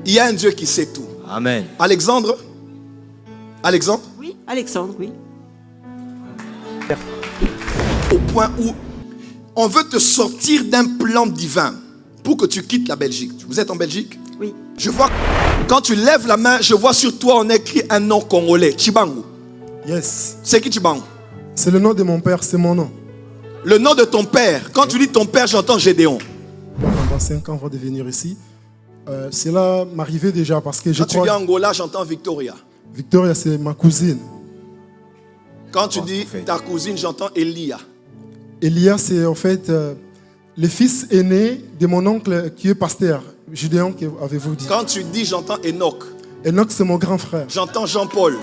Il y a un Dieu qui sait tout. Amen. Alexandre? Alexandre? Oui, Alexandre, oui. Au point où on veut te sortir d'un plan divin pour que tu quittes la Belgique. Vous êtes en Belgique? Oui. Je vois, quand tu lèves la main, je vois sur toi, on écrit un nom congolais. Chibangu. Yes. C'est qui Chibangu? C'est le nom de mon père, c'est mon nom. Le nom de ton père. Quand tu dis ton père, j'entends Gédéon. Pendant 5 ans avant de venir ici, cela m'arrivait déjà parce que je Quand tu dis crois... Angola, j'entends Victoria. Victoria, c'est ma cousine. Quand tu dis ta cousine, j'entends Elia. Elia, c'est en fait le fils aîné de mon oncle qui est pasteur. Gédéon, avez-vous dit. Quand tu dis j'entends Enoch. Enoch, c'est mon grand frère. J'entends Jean-Paul.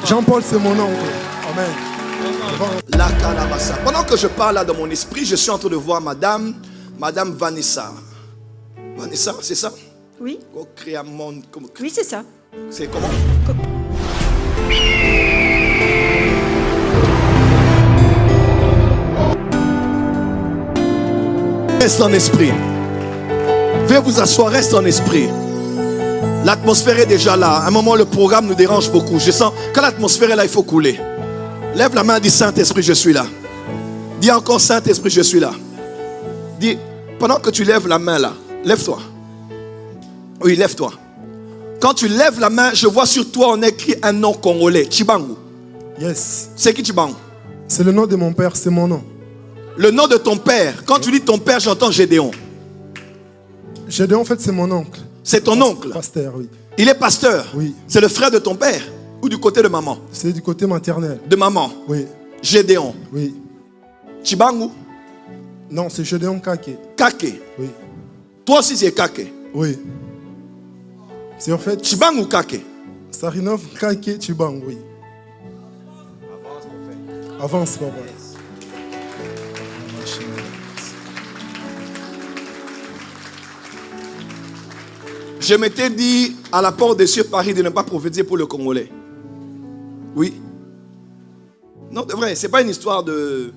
Jean-Paul, c'est mon oncle. Amen. La Kalabassa. Pendant que je parle là dans mon esprit, je suis en train de voir Madame Vanessa. Vanessa, c'est ça? Oui. Oui, Oui, c'est ça. c'est comment? Reste en esprit. Veuillez vous asseoir, reste en esprit. L'atmosphère est déjà là. À un moment, le programme nous dérange beaucoup. Je sens, quand l'atmosphère est là, il faut couler. Lève la main, dis Saint-Esprit, je suis là. Dis encore Saint-Esprit, je suis là. Dis, pendant que tu lèves la main là, lève-toi. Oui, lève-toi. Quand tu lèves la main, je vois sur toi, on écrit un nom congolais. Chibangu. Yes. C'est qui Chibangu? C'est le nom de mon père, c'est mon nom. Le nom de ton père. Quand tu dis ton père, j'entends Gédéon. Gédéon, en fait, c'est mon oncle. C'est ton oncle. Pasteur, oui. Il est pasteur. Oui. C'est le frère de ton père ou du côté de maman? C'est du côté maternel. De maman. Oui. Gédéon. Oui. Chibangu. Non, c'est Gédéon Kake. Kake. Oui. Toi aussi c'est Kake. Oui. C'est en fait... Chibangu ou Kake? Sarinov Kake Chibang, oui. Avance, papa. Je m'étais dit à la porte des cieux Paris de ne pas prophétiser pour le Congolais. Oui. Non, de vrai, c'est pas une histoire de...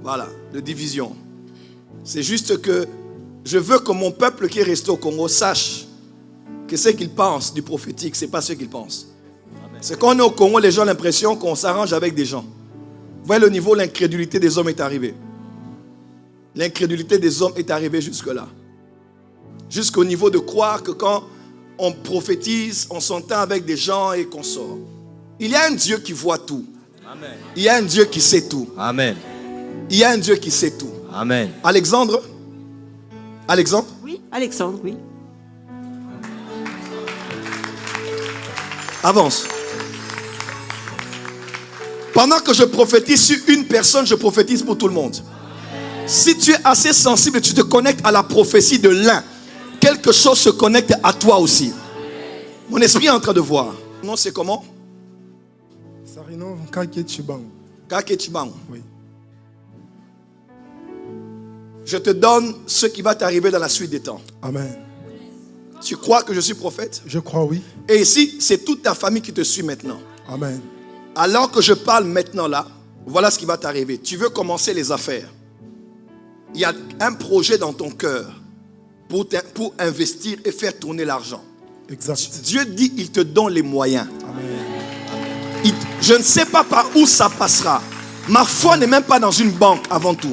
Voilà, de division. C'est juste que je veux que mon peuple qui est resté au Congo sache que ce qu'il pense du prophétique, c'est pas ce qu'il pense. C'est quand on est au Congo, les gens ont l'impression qu'on s'arrange avec des gens. Vous voyez le niveau, l'incrédulité des hommes est arrivée. L'incrédulité des hommes est arrivée jusque-là. Jusqu'au niveau de croire que quand on prophétise, on s'entend avec des gens et qu'on sort. Il y a un Dieu qui voit tout. Amen. Il y a un Dieu qui sait tout. Amen. Il y a un Dieu qui sait tout. Amen. Alexandre? Alexandre? Oui, Alexandre, oui. Avance. Pendant que je prophétise sur une personne, je prophétise pour tout le monde. Si tu es assez sensible et tu te connectes à la prophétie de l'un, quelque chose se connecte à toi aussi. Mon esprit est en train de voir. Non, c'est comment? Sarinov Kake Chibang. Kake Chibang. Oui. Je te donne ce qui va t'arriver dans la suite des temps. Amen. Tu crois que je suis prophète? Je crois, oui. Et ici, c'est toute ta famille qui te suit maintenant. Amen. Alors que je parle maintenant là, voilà ce qui va t'arriver. Tu veux commencer les affaires. Il y a un projet dans ton cœur pour investir et faire tourner l'argent. Exact. Dieu dit, il te donne les moyens. Amen. Je ne sais pas par où ça passera. Ma foi n'est même pas dans une banque avant tout.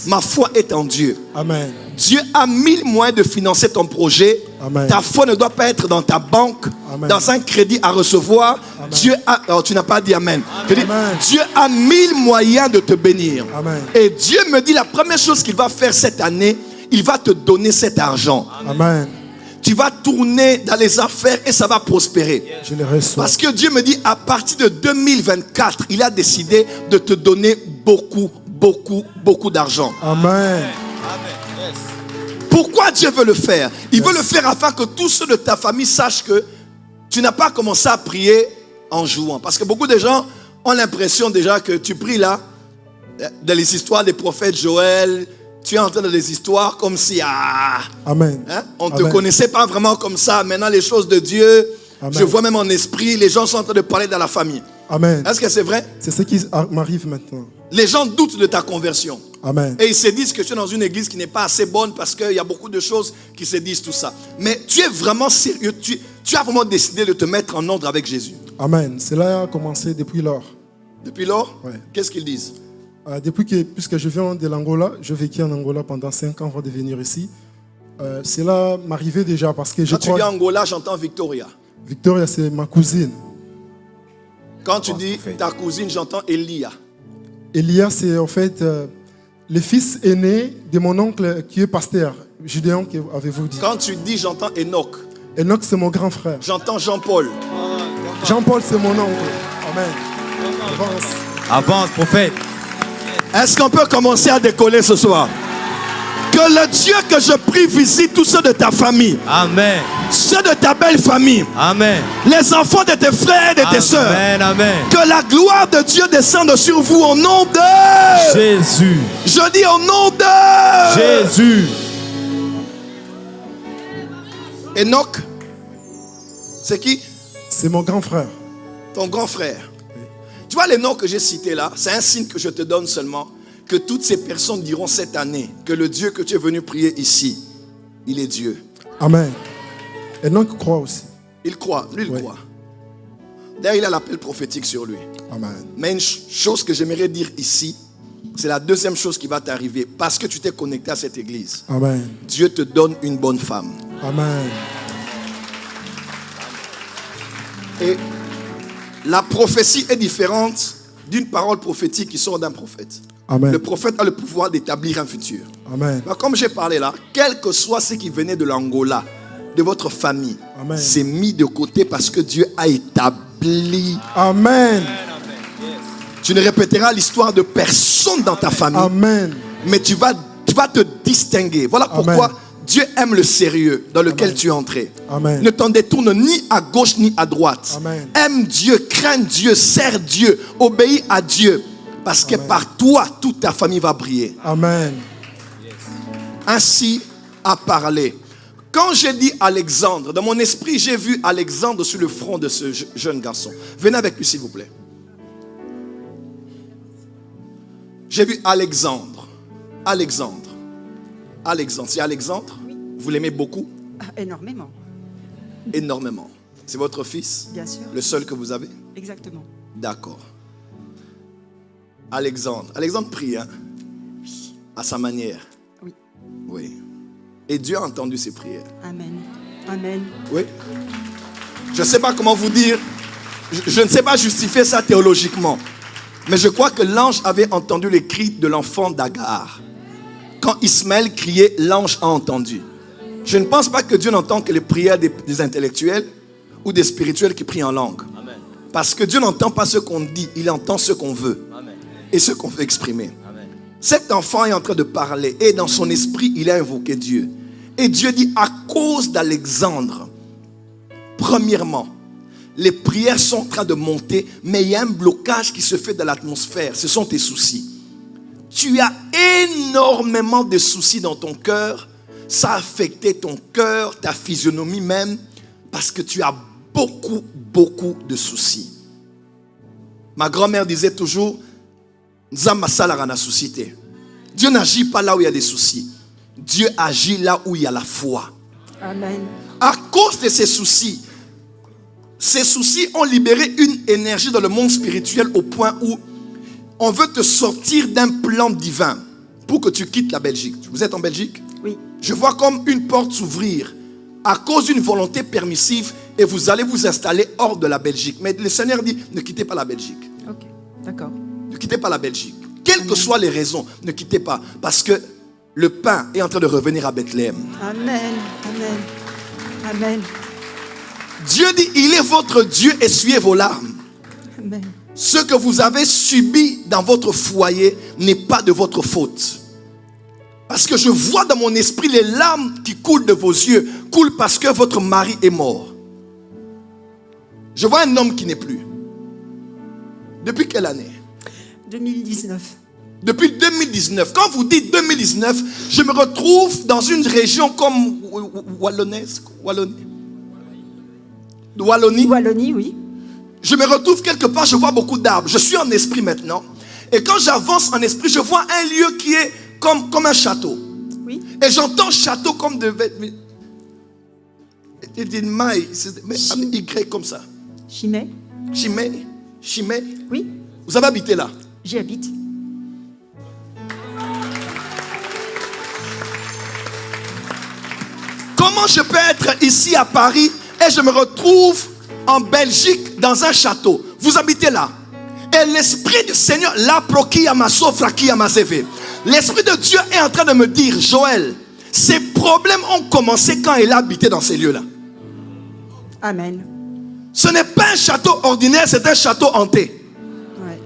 Ma foi est en Dieu. Amen. Dieu a 1000 moyens de financer ton projet. Amen. Ta foi ne doit pas être dans ta banque, Amen. dans un crédit à recevoir. Amen. Dieu a... Oh, tu n'as pas dit Amen. Je dis, Amen. Dieu a 1000 moyens de te bénir. Amen. Et Dieu me dit la première chose qu'il va faire cette année, il va te donner cet argent. Amen. Tu vas tourner dans les affaires et ça va prospérer. Je le reçois. Parce que Dieu me dit à partir de 2024, il a décidé de te donner beaucoup d'argent. Amen. Pourquoi Dieu veut le faire? Il veut le faire afin que tous ceux de ta famille sachent que tu n'as pas commencé à prier en jouant. Parce que beaucoup de gens ont l'impression déjà que tu pries là, dans les histoires des prophètes Joël, tu es en train de des histoires comme si Amen. on ne te connaissait pas vraiment comme ça. Maintenant les choses de Dieu, Amen. je vois même en esprit, les gens sont en train de parler dans la famille. Amen. Est-ce que c'est vrai? C'est ce qui m'arrive maintenant. Les gens doutent de ta conversion. Amen. Et ils se disent que tu es dans une église qui n'est pas assez bonne parce qu'il y a beaucoup de choses qui se disent tout ça. Mais tu es vraiment sérieux. Tu as vraiment décidé de te mettre en ordre avec Jésus. Amen. Cela a commencé depuis lors. Depuis lors, Ouais. qu'est-ce qu'ils disent? Puisque je viens de l'Angola, je vécu en Angola pendant 5 ans avant de venir ici. Cela m'arrivait déjà parce que je Quand tu dis crois... Angola, j'entends Victoria. Victoria, c'est ma cousine. Quand tu dis ta cousine, j'entends Elia. Elia, c'est en fait le fils aîné de mon oncle qui est pasteur. Gideon, qu'avez-vous dit? Quand tu dis j'entends Enoch, Enoch, c'est mon grand frère. j'entends Jean-Paul. Jean-Paul, c'est mon oncle. Amen. Avance. Avance, prophète. Est-ce qu'on peut commencer à décoller ce soir? Que le Dieu que je prie visite tous ceux de ta famille, Amen. ceux de ta belle famille, Amen. les enfants de tes frères et de tes sœurs. Amen. Amen. Que la gloire de Dieu descende sur vous au nom de Jésus. Je dis au nom de Jésus. Enoch, c'est qui? C'est mon grand frère. Ton grand frère. Tu vois les noms que j'ai cités là, c'est un signe que je te donne seulement, que toutes ces personnes diront cette année que le Dieu que tu es venu prier ici, il est Dieu. Amen. Enoch croit aussi. Il croit, lui il Oui. croit. D'ailleurs, il a l'appel prophétique sur lui. Amen. Mais une chose que j'aimerais dire ici, c'est la deuxième chose qui va t'arriver. Parce que tu t'es connecté à cette église, Amen. Dieu te donne une bonne femme. Amen. Et la prophétie est différente d'une parole prophétique qui sort d'un prophète. Amen. Le prophète a le pouvoir d'établir un futur. Amen. Alors, comme j'ai parlé là, quel que soit ce qui venait de l'Angola, de votre famille, Amen. c'est mis de côté parce que Dieu a établi. Amen. Tu ne répéteras l'histoire de personne dans ta famille, Amen. mais tu vas te distinguer. Voilà pourquoi Amen. Dieu aime le sérieux dans lequel Amen. tu es entré. Amen. Ne t'en détourne ni à gauche ni à droite. Amen. Aime Dieu, crains Dieu, sers Dieu, obéis à Dieu. Parce que Amen. par toi, toute ta famille va briller. Amen. Ainsi a parlé. Quand j'ai dit Alexandre, dans mon esprit, j'ai vu Alexandre sur le front de ce jeune garçon. Venez avec lui, s'il vous plaît. J'ai vu Alexandre. Alexandre. Alexandre. C'est Alexandre? Oui. Vous l'aimez beaucoup? Énormément, Énormément. C'est votre fils? bien sûr. Le seul que vous avez? Exactement. D'accord. Alexandre. Alexandre prie, hein? À sa manière. Oui. Oui. Et Dieu a entendu ses prières. Amen. Amen. Oui. Je ne sais pas comment vous dire. Je ne sais pas justifier ça théologiquement. Mais je crois que l'ange avait entendu les cris de l'enfant d'Agar. Quand Ismaël criait, l'ange a entendu. Je ne pense pas que Dieu n'entend que les prières des intellectuels ou des spirituels qui prient en langue. Amen. Parce que Dieu n'entend pas ce qu'on dit, il entend ce qu'on veut Amen. et ce qu'on veut exprimer. Amen. Cet enfant est en train de parler et dans son esprit, il a invoqué Dieu. Et Dieu dit, à cause d'Alexandre, premièrement, les prières sont en train de monter, mais il y a un blocage qui se fait dans l'atmosphère. Ce sont tes soucis. Tu as énormément de soucis dans ton cœur. Ça a affecté ton cœur, ta physionomie même, parce que tu as beaucoup, beaucoup de soucis. Ma grand-mère disait toujours, Nzamba salarana soucité. Dieu n'agit pas là où il y a des soucis. Dieu agit là où il y a la foi. Amen. À cause de ces soucis ont libéré une énergie dans le monde spirituel au point où on veut te sortir d'un plan divin pour que tu quittes la Belgique. Vous êtes en Belgique? Oui. Je vois comme une porte s'ouvrir à cause d'une volonté permissive et vous allez vous installer hors de la Belgique. Mais le Seigneur dit, ne quittez pas la Belgique. Ok. D'accord. Ne quittez pas la Belgique. Quelles que soient les raisons, ne quittez pas. Parce que le pain est en train de revenir à Bethléem. Amen. Amen. Amen. Dieu dit, il est votre Dieu, essuyez vos larmes. Amen. Ce que vous avez subi dans votre foyer n'est pas de votre faute. Parce que je vois dans mon esprit les larmes qui coulent de vos yeux, coulent parce que votre mari est mort. Je vois un homme qui n'est plus. Depuis quelle année? 2019. Depuis 2019. Quand vous dites 2019, je me retrouve dans une région comme Wallonie. Wallonie, oui. je me retrouve quelque part, je vois beaucoup d'arbres. Je suis en esprit maintenant. Et quand j'avance en esprit, je vois un lieu qui est comme un château. Oui. Et j'entends château comme de... Une maille, mais avec Y comme ça. Chimay. Chimay. Oui. Vous avez habité là? J'y habite. Comment je peux être ici à Paris et je me retrouve en Belgique dans un château? Vous habitez là. Et l'esprit du Seigneur, l'esprit de Dieu est en train de me dire, Joël, ces problèmes ont commencé quand il a habité dans ces lieux-là. Amen. Ce n'est pas un château ordinaire, c'est un château hanté. Ouais.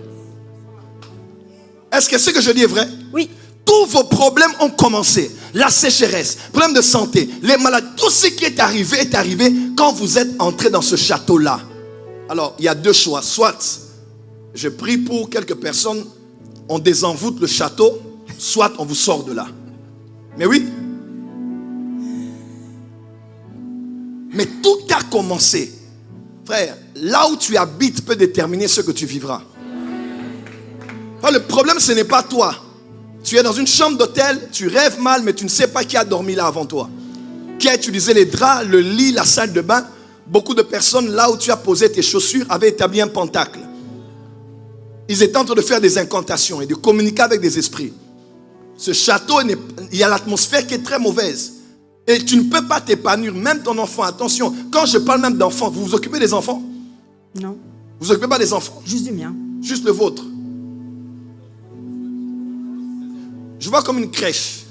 Est-ce que ce que je dis est vrai? Oui. Tous vos problèmes ont commencé. La sécheresse, problème de santé, les maladies, tout ce qui est arrivé quand vous êtes entré dans ce château-là. Alors, il y a deux choix. Soit je prie pour quelques personnes, on désenvoûte le château, soit on vous sort de là. Mais oui. Mais tout a commencé. Frère, là où tu habites peut déterminer ce que tu vivras. Enfin, le problème, ce n'est pas toi. Tu es dans une chambre d'hôtel, tu rêves mal, mais tu ne sais pas qui a dormi là avant toi. Qui a utilisé les draps, le lit, la salle de bain. Beaucoup de personnes, là où tu as posé tes chaussures, avaient établi un pentacle. Ils étaient en train de faire des incantations et de communiquer avec des esprits. Ce château, il y a l'atmosphère qui est très mauvaise. Et tu ne peux pas t'épanouir, même ton enfant. Attention, quand je parle même d'enfants, vous vous occupez des enfants? Non. Vous vous occupez pas des enfants? Juste du mien. Juste le vôtre. Je vois comme une crèche.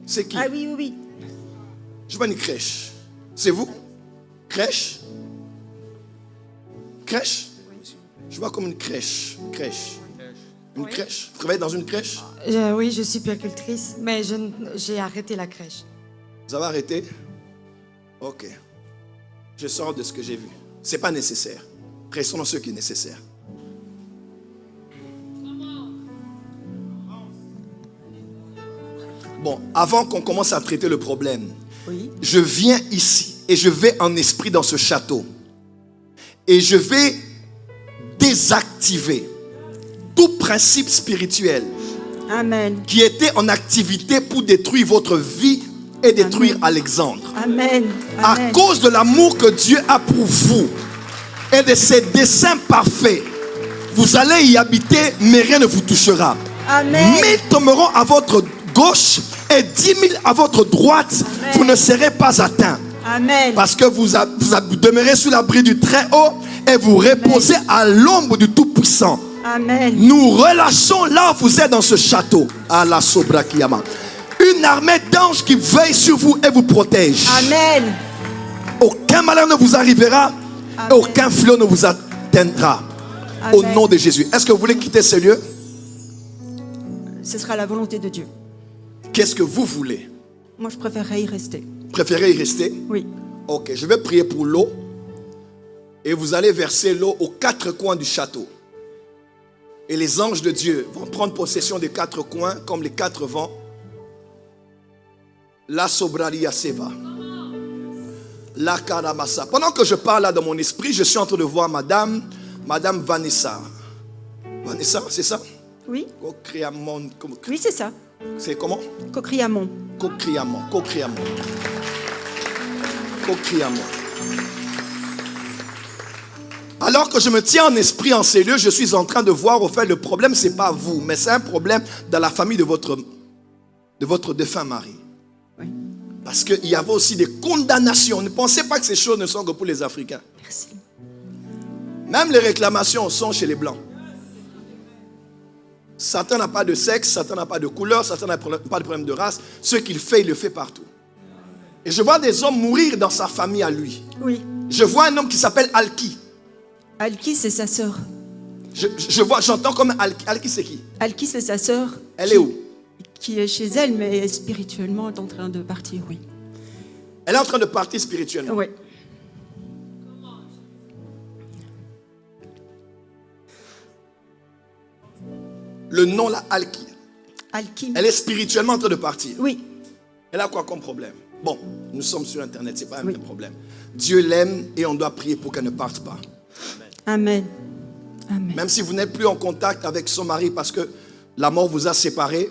C'est qui? Ah oui, oui, oui. Je vois une crèche. C'est vous? Crèche? Crèche? Je vois comme une crèche. Crèche. Une crèche? Vous travaillez dans une crèche? Oui, je suis puéricultrice, mais j'ai arrêté la crèche. Vous avez arrêté? Ok. Je sors de ce que j'ai vu. Ce n'est pas nécessaire. Restons dans ce qui est nécessaire. Bon, avant qu'on commence à traiter le problème, Oui. je viens ici et je vais en esprit dans ce château. Et je vais désactiver tout principe spirituel Amen. qui était en activité pour détruire votre vie et détruire Amen. Alexandre. Amen. À Amen. cause de l'amour que Dieu a pour vous et de ses desseins parfaits, vous allez y habiter, mais rien ne vous touchera. Amen. 1000 tomberont à votre gauche et 10 000 à votre droite. Amen. Vous ne serez pas atteints. Amen. Parce que vous demeurez sous l'abri du Très-Haut et vous reposez à l'ombre du Tout-Puissant. Amen. Nous relâchons là où vous êtes dans ce château. À la Sobra Kiyama. Une armée d'anges qui veille sur vous et vous protège. Amen. Aucun malheur ne vous arrivera. Amen. Et aucun fléau ne vous atteindra. Amen. Au nom de Jésus. Est-ce que vous voulez quitter ce lieu? Ce sera la volonté de Dieu. Qu'est-ce que vous voulez? Moi, je préférerais y rester. Préférez y rester? Oui. Ok, je vais prier pour l'eau. Et vous allez verser l'eau aux quatre coins du château. Et les anges de Dieu vont prendre possession des quatre coins comme les quatre vents. La sobraria seva. La karamasa. Pendant que je parle là dans mon esprit, je suis en train de voir Madame Vanessa. Vanessa, c'est ça? Oui. Cocriamon. Oui, c'est ça. C'est comment? Cocriamon. Cocriamon. Cocriamon. Cocriamon. Alors que je me tiens en esprit en ces lieux, je suis en train de voir, au fait, le problème, ce n'est pas vous, mais c'est un problème dans la famille de votre défunt mari. Oui. Parce qu'il y avait aussi des condamnations. Ne pensez pas que ces choses ne sont que pour les Africains. Merci. Même les réclamations sont chez les Blancs. Satan n'a pas de sexe, Satan n'a pas de couleur, Satan n'a pas de problème de race. Ce qu'il fait, il le fait partout. Et je vois des hommes mourir dans sa famille à lui. Oui. Je vois un homme qui s'appelle Alki. Alki, c'est sa sœur. J'entends comme Alki. Alki, c'est qui? Alki, c'est sa sœur. Elle est où? Qui est chez elle, mais spirituellement est en train de partir, oui. Elle est en train de partir spirituellement. Oui. Le nom là, Alki. Alki. Elle est spirituellement en train de partir. Oui. Elle a quoi comme problème? Bon, nous sommes sur Internet, ce n'est pas un Oui. problème. Dieu l'aime et on doit prier pour qu'elle ne parte pas. Amen. Amen. Même si vous n'êtes plus en contact avec son mari parce que la mort vous a séparés,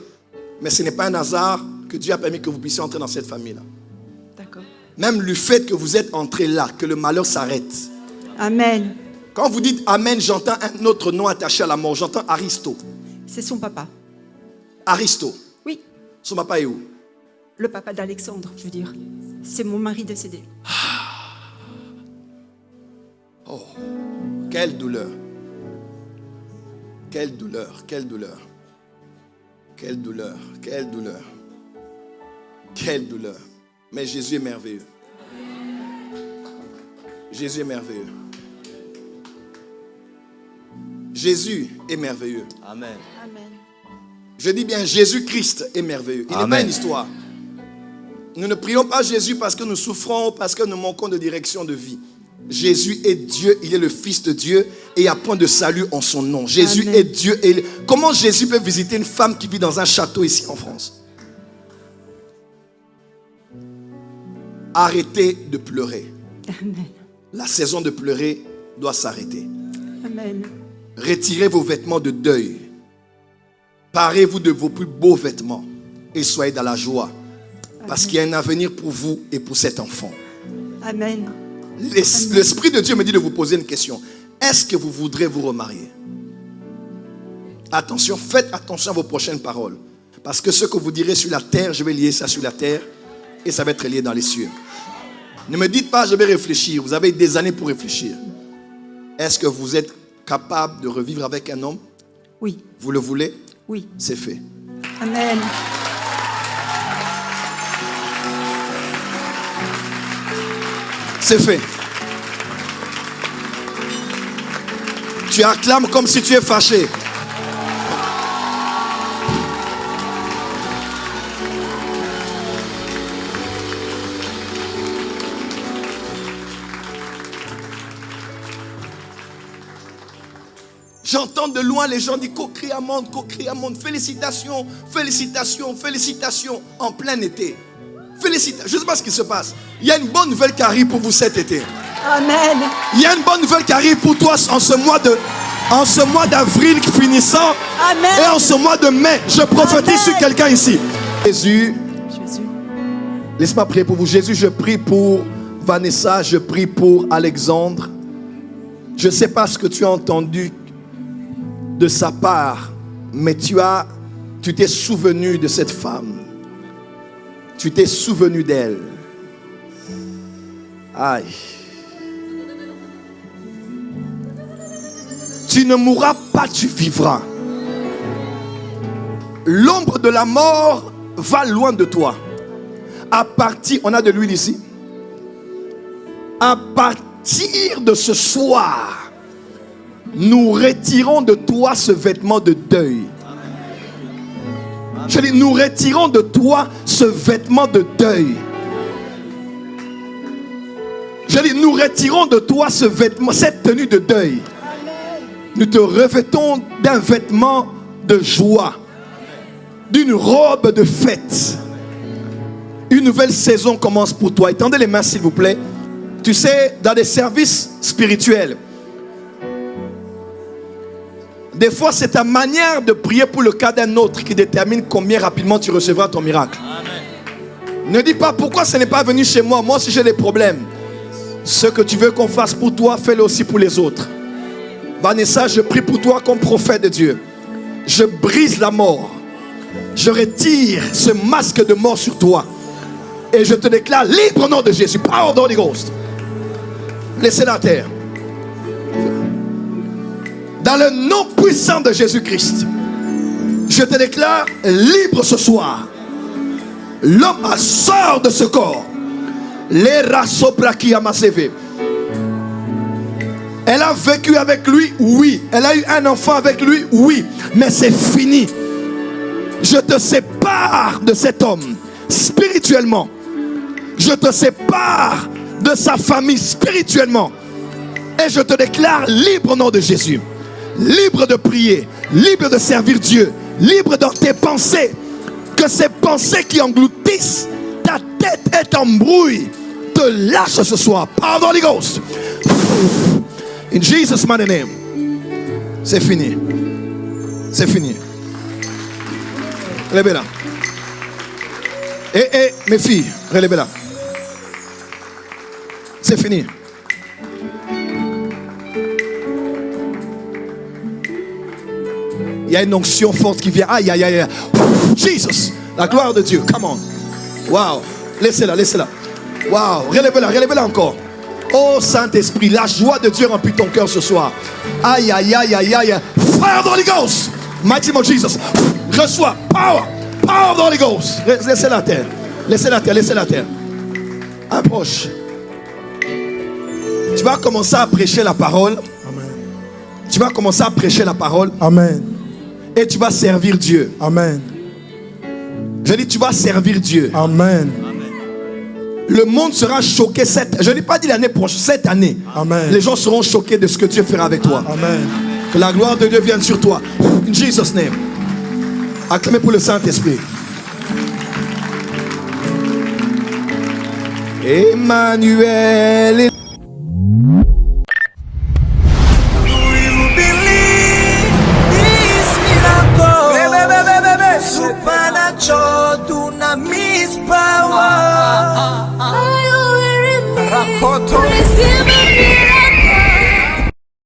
mais ce n'est pas un hasard que Dieu a permis que vous puissiez entrer dans cette famille-là. D'accord. Même le fait que vous êtes entré là, que le malheur s'arrête. Amen. Quand vous dites Amen, j'entends un autre nom attaché à la mort. J'entends Aristo. C'est son papa. Aristo. Oui, Son papa est où? le papa d'Alexandre, je veux dire. C'est mon mari décédé. Oh, quelle douleur. Quelle douleur, quelle douleur. Quelle douleur, quelle douleur. Quelle douleur. Mais Jésus est merveilleux. Jésus est merveilleux. Jésus est merveilleux. Amen. Amen. Je dis bien, Jésus-Christ est merveilleux. Il n'est pas une histoire. Nous ne prions pas Jésus parce que nous souffrons, parce que nous manquons de direction de vie. Jésus est Dieu, il est le Fils de Dieu et il n'y a point de salut en son nom. Jésus Amen. est Dieu. Comment Jésus peut visiter une femme qui vit dans un château ici en France? Arrêtez de pleurer. Amen. La saison de pleurer doit s'arrêter. Amen. Retirez vos vêtements de deuil. Parez-vous de vos plus beaux vêtements et soyez dans la joie. Parce qu'il y a un avenir pour vous et pour cet enfant. Amen. L'Esprit de Dieu me dit de vous poser une question. Est-ce que vous voudrez vous remarier? Attention, faites attention à vos prochaines paroles. Parce que ce que vous direz sur la terre, je vais lier ça sur la terre et ça va être lié dans les cieux. Ne me dites pas, je vais réfléchir. Vous avez des années pour réfléchir. Est-ce que vous êtes capable de revivre avec un homme? Oui. Vous le voulez? Oui. C'est fait. Amen. C'est fait. Tu acclames comme si tu es fâché. J'entends de loin les gens dire co-criamande, co-criamande. Félicitations, félicitations, félicitations en plein été. Félicitations. Je ne sais pas ce qui se passe. Il y a une bonne nouvelle qui arrive pour vous cet été. Amen. Il y a une bonne nouvelle qui arrive pour toi en ce mois d'avril finissant. Amen. Et en ce mois de mai. Je prophétise sur quelqu'un ici. Jésus, laisse-moi prier pour vous. Jésus, je prie pour Vanessa, je prie pour Alexandre. Je ne sais pas ce que tu as entendu de sa part, mais tu t'es souvenu de cette femme. Tu t'es souvenu d'elle. Aïe. Tu ne mourras pas, tu vivras. L'ombre de la mort va loin de toi. On a de l'huile ici. À partir de ce soir, nous retirons de toi ce vêtement de deuil. Je dis, nous retirons de toi ce vêtement de deuil. Je dis, nous retirons de toi ce vêtement, cette tenue de deuil. Nous te revêtons d'un vêtement de joie, d'une robe de fête. Une nouvelle saison commence pour toi. Étendez les mains s'il vous plaît. Tu sais, dans des services spirituels, des fois, c'est ta manière de prier pour le cas d'un autre qui détermine combien rapidement tu recevras ton miracle. Amen. Ne dis pas pourquoi ce n'est pas venu chez moi. Moi aussi j'ai des problèmes. Ce que tu veux qu'on fasse pour toi, fais-le aussi pour les autres. Vanessa, je prie pour toi comme prophète de Dieu. Je brise la mort. Je retire ce masque de mort sur toi. Et je te déclare libre au nom de Jésus. Power of the Holy Ghost. Laissez la terre. Dans le nom puissant de Jésus-Christ, je te déclare libre ce soir. L'homme sort de ce corps. Elle a vécu avec lui, oui. Elle a eu un enfant avec lui, oui. Mais c'est fini. Je te sépare de cet homme spirituellement. Je te sépare de sa famille spirituellement. Et je te déclare libre au nom de Jésus. Libre de prier, libre de servir Dieu, libre dans tes pensées. Que ces pensées qui engloutissent ta tête et t'embrouillent te lâchent ce soir. Pardon les gosses. In Jesus' mighty name. C'est fini. C'est fini. Relevez-la. Mes filles, relevez-la. C'est fini. Il y a une onction forte qui vient. Aïe, aïe, aïe. Jesus. La gloire de Dieu. Come on. Wow. Laissez-la, laissez-la. Wow. Relevez-la, relevez-la encore. Oh Saint-Esprit, la joie de Dieu remplit ton cœur ce soir. Aïe, aïe, aïe, aïe, aïe. Fire of the Holy Ghost. Mighty name of Jesus. Reçois. Power. Power of the Holy Ghost. Laissez-la à terre. Laissez-la à terre, laissez-la à terre. Approche. Tu vas commencer à prêcher la parole. Amen. Tu vas commencer à prêcher la parole. Amen. Et tu vas servir Dieu. Amen. Je dis, tu vas servir Dieu. Amen. Le monde sera choqué je n'ai pas dit l'année prochaine, cette année. Amen. Les gens seront choqués de ce que Dieu fera avec toi. Amen. Que la gloire de Dieu vienne sur toi. In Jesus' name. Acclamez pour le Saint-Esprit. Emmanuel. Supernatural dunamis power. Receive